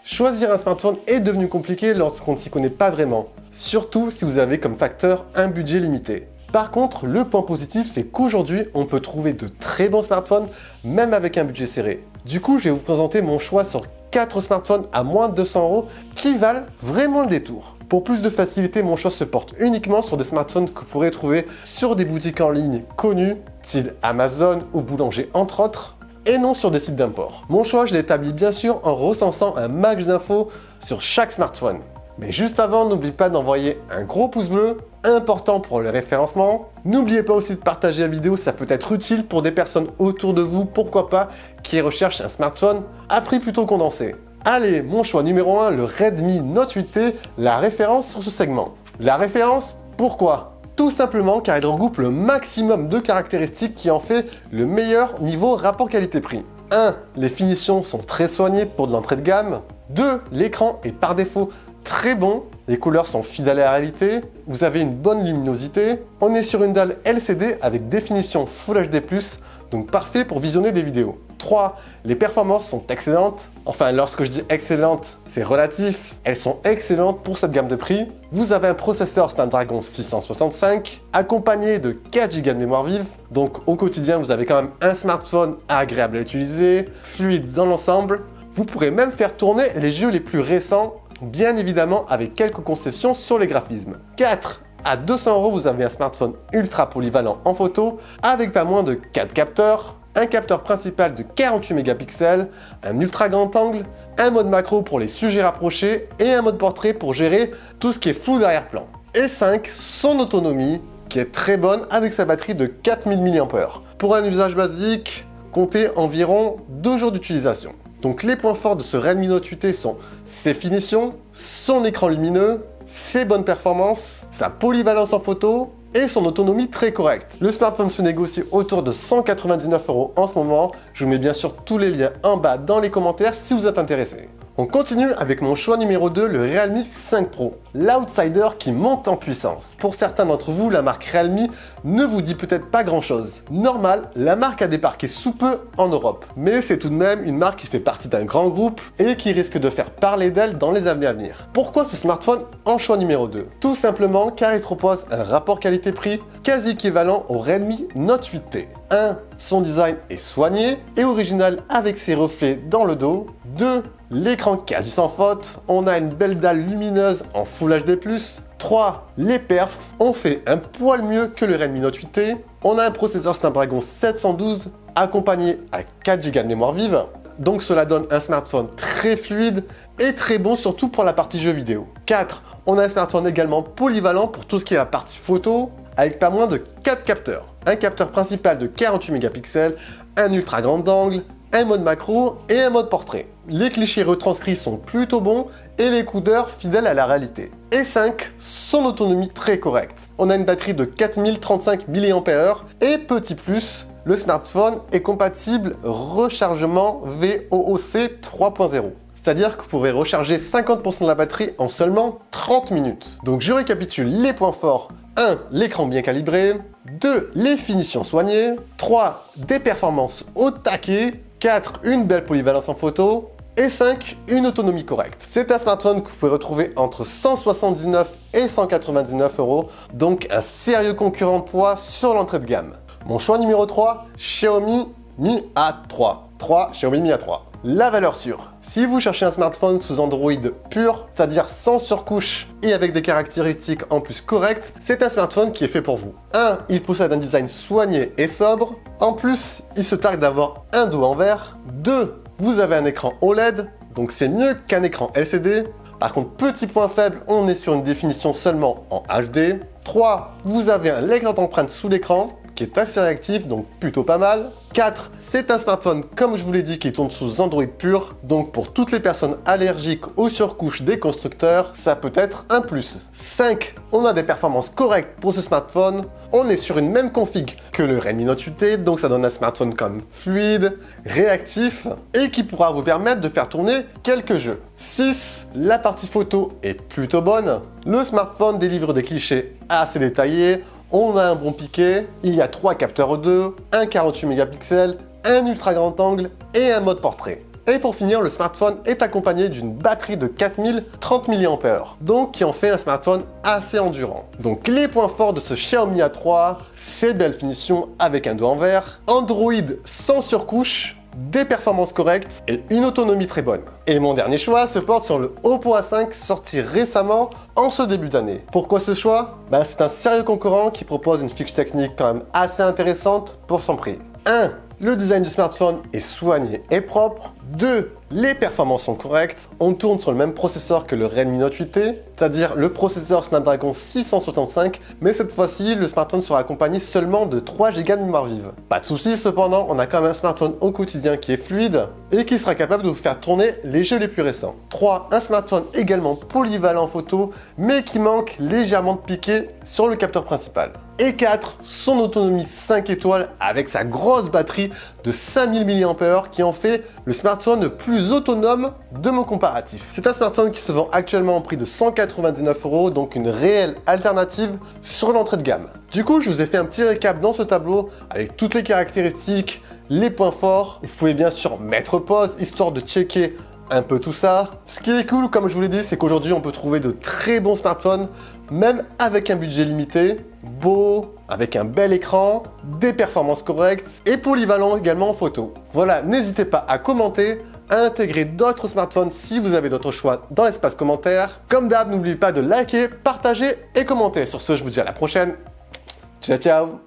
Choisir un smartphone est devenu compliqué lorsqu'on ne s'y connaît pas vraiment, surtout si vous avez comme facteur un budget limité. Par contre, le point positif, c'est qu'aujourd'hui, on peut trouver de très bons smartphones, même avec un budget serré. Du coup, je vais vous présenter mon choix sur 4 smartphones à moins de 200 € qui valent vraiment le détour. Pour plus de facilité, mon choix se porte uniquement sur des smartphones que vous pourrez trouver sur des boutiques en ligne connues, style Amazon ou Boulanger entre autres, et non sur des sites d'import. Mon choix, je l'établis bien sûr en recensant un max d'infos sur chaque smartphone. Mais juste avant, n'oublie pas d'envoyer un gros pouce bleu, important pour le référencement. N'oubliez pas aussi de partager la vidéo, ça peut être utile pour des personnes autour de vous, pourquoi pas, qui recherchent un smartphone à prix plutôt condensé. Allez, mon choix numéro 1, le Redmi Note 8T, la référence sur ce segment. La référence, pourquoi ? Tout simplement car il regroupe le maximum de caractéristiques qui en fait le meilleur niveau rapport qualité-prix. 1. Les finitions sont très soignées pour de l'entrée de gamme. 2. L'écran est par défaut très bon. Les couleurs sont fidèles à la réalité. Vous avez une bonne luminosité. On est sur une dalle LCD avec définition Full HD+, donc parfait pour visionner des vidéos. 3. Les performances sont excellentes. Enfin, lorsque je dis excellentes, c'est relatif. Elles sont excellentes pour cette gamme de prix. Vous avez un processeur Snapdragon 665, accompagné de 4 Go de mémoire vive. Donc au quotidien, vous avez quand même un smartphone agréable à utiliser, fluide dans l'ensemble. Vous pourrez même faire tourner les jeux les plus récents, bien évidemment avec quelques concessions sur les graphismes. 4. À 200 €, vous avez un smartphone ultra polyvalent en photo, avec pas moins de 4 capteurs, un capteur principal de 48 mégapixels, un ultra grand angle, un mode macro pour les sujets rapprochés et un mode portrait pour gérer tout ce qui est flou d'arrière-plan. Et 5. Son autonomie, qui est très bonne avec sa batterie de 4000 mAh. Pour un usage basique, comptez environ 2 jours d'utilisation. Donc les points forts de ce Redmi Note 8T sont ses finitions, son écran lumineux, ses bonnes performances, sa polyvalence en photo et son autonomie très correcte. Le smartphone se négocie autour de 199 € en ce moment. Je vous mets bien sûr tous les liens en bas dans les commentaires si vous êtes intéressé. On continue avec mon choix numéro 2, le Realme 5 Pro, l'outsider qui monte en puissance. Pour certains d'entre vous, la marque Realme ne vous dit peut-être pas grand-chose. Normal, la marque a débarqué sous peu en Europe, mais c'est tout de même une marque qui fait partie d'un grand groupe et qui risque de faire parler d'elle dans les années à venir. Pourquoi ce smartphone en choix numéro 2 ? Tout simplement car il propose un rapport qualité-prix quasi équivalent au Redmi Note 8T. 1. Son design est soigné et original avec ses reflets dans le dos. 2. L'écran quasi sans faute, on a une belle dalle lumineuse en Full HD+. 3. Les perfs ont fait un poil mieux que le Redmi Note 8T. On a un processeur Snapdragon 712 accompagné à 4 Go de mémoire vive. Donc cela donne un smartphone très fluide et très bon surtout pour la partie jeux vidéo. 4. On a un smartphone également polyvalent pour tout ce qui est la partie photo avec pas moins de 4 capteurs. Un capteur principal de 48 mégapixels, un ultra grand angle, un mode macro et un mode portrait. Les clichés retranscrits sont plutôt bons et les couleurs fidèles à la réalité. Et 5. Son autonomie très correcte. On a une batterie de 4035 mAh et petit plus, le smartphone est compatible rechargement VOOC 3.0. C'est-à-dire que vous pourrez recharger 50% de la batterie en seulement 30 minutes. Donc je récapitule les points forts. 1. L'écran bien calibré. 2. Les finitions soignées. 3. Des performances au taquet. 4. Une belle polyvalence en photo. Et 5. Une autonomie correcte. C'est un smartphone que vous pouvez retrouver entre 179 et 199 €, donc un sérieux concurrent de poids sur l'entrée de gamme. Mon choix numéro 3, Xiaomi Mi A3. Xiaomi Mi A3. La valeur sûre. Si vous cherchez un smartphone sous Android pur, c'est-à-dire sans surcouche et avec des caractéristiques en plus correctes, c'est un smartphone qui est fait pour vous. 1. Il possède un design soigné et sobre. En plus, il se targue d'avoir un dos en verre. 2. Vous avez un écran OLED, donc c'est mieux qu'un écran LCD. Par contre, petit point faible, on est sur une définition seulement en HD. 3. Vous avez un lecteur d'empreintes sous l'écran, qui est assez réactif, donc plutôt pas mal. 4. C'est un smartphone, comme je vous l'ai dit, qui tourne sous Android pur, donc pour toutes les personnes allergiques aux surcouches des constructeurs, ça peut être un plus. 5. On a des performances correctes pour ce smartphone. On est sur une même config que le Redmi Note 8T, donc ça donne un smartphone comme fluide, réactif, et qui pourra vous permettre de faire tourner quelques jeux. 6. La partie photo est plutôt bonne. Le smartphone délivre des clichés assez détaillés. On a un bon piqué, il y a 3 capteurs E2, un 48 mégapixels, un ultra grand angle et un mode portrait. Et pour finir, le smartphone est accompagné d'une batterie de 4030 mAh, donc qui en fait un smartphone assez endurant. Donc les points forts de ce Xiaomi A3, c'est belle finition avec un dos en verre, Android sans surcouche, des performances correctes et une autonomie très bonne. Et mon dernier choix se porte sur le Oppo A5 sorti récemment en ce début d'année. Pourquoi ce choix? C'est un sérieux concurrent qui propose une fiche technique quand même assez intéressante pour son prix. 1. Le design du smartphone est soigné et propre. 2. Les performances sont correctes. On tourne sur le même processeur que le Redmi Note 8T, c'est-à-dire le processeur Snapdragon 665, mais cette fois-ci, le smartphone sera accompagné seulement de 3 Go de mémoire vive. Pas de soucis, cependant, on a quand même un smartphone au quotidien qui est fluide et qui sera capable de vous faire tourner les jeux les plus récents. 3. Un smartphone également polyvalent en photo, mais qui manque légèrement de piqué sur le capteur principal. Et 4. Son autonomie 5 étoiles avec sa grosse batterie de 5000 mAh qui en fait le smartphone le plus autonome de mon comparatif. C'est un smartphone qui se vend actuellement au prix de 199 €, donc une réelle alternative sur l'entrée de gamme. Du coup, je vous ai fait un petit récap dans ce tableau avec toutes les caractéristiques, les points forts. Vous pouvez bien sûr mettre pause histoire de checker un peu tout ça. Ce qui est cool, comme je vous l'ai dit, c'est qu'aujourd'hui on peut trouver de très bons smartphones, même avec un budget limité, beau, avec un bel écran, des performances correctes et polyvalent également en photo. Voilà, n'hésitez pas à commenter, à intégrer d'autres smartphones si vous avez d'autres choix dans l'espace commentaire. Comme d'hab, n'oubliez pas de liker, partager et commenter. Sur ce, je vous dis à la prochaine. Ciao, ciao!